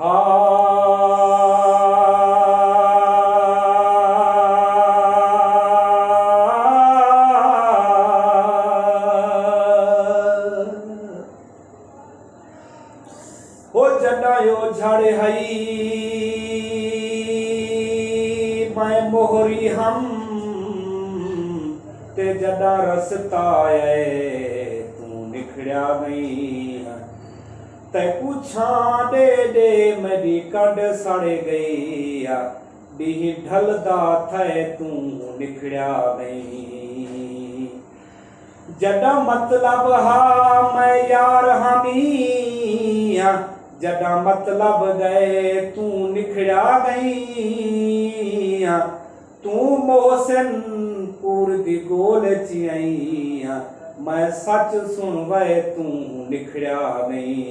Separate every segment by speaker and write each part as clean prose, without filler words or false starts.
Speaker 1: हो जॾा यो झाड़े हई मैं मोहरी हम ते जॾा रसता तू निखड़िया गई ते पूछा दे दे मेरी कड सड़ गई डी ढलदा थे तू निखड़िया गई जॾा मतलब हा मैं यार हमी जॾा मतलब गए तू निखड़िया गई तू मोहसिन पूर दी गोल चियई मैं सच सुन वे तू निखड़िया गई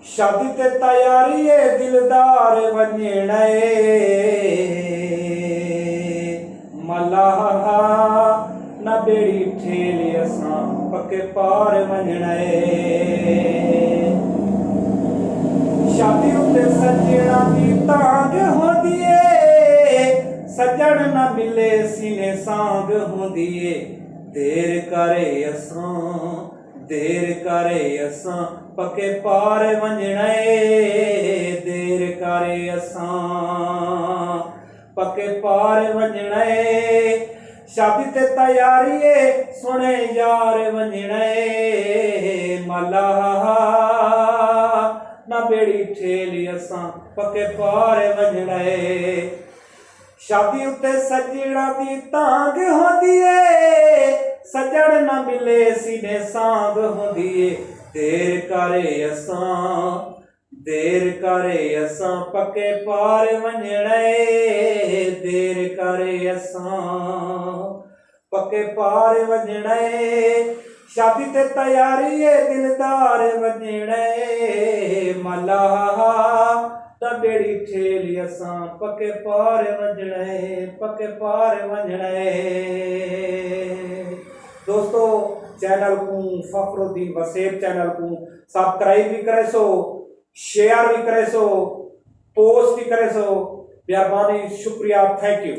Speaker 1: शादी ते तैयारी दिलदार वञणे मलाहा न बेड़ी ठेले असां पके पार वञणे शादी उते सजणा दी तांग होंदी सजण न मिले सीने सांग होंदी देर करे असां पके पार वञणे देर करे असां पके पार वञणे शादी ते तैयारी सुने यार वञणे मलाहा न बेड़ी ठेली असां पके पार वञणे शादी उते सजणा दी तांग होंदी सजण न मिले सीने सांग होंदी देर करे असां पके पार वञणे देर करे असां पके पार वञणे शादी ते तैयारी दिलदार वञणे मलाहा त बेड़ी ठेली असां पके पार वञणे दोस्तों चैनल को फखरुद्दीन वसेब चैनल को सब्सक्राइब भी करे सो शेयर भी करे सो पोस्ट भी करे सो मेहरबानी शुक्रिया थैंक यू।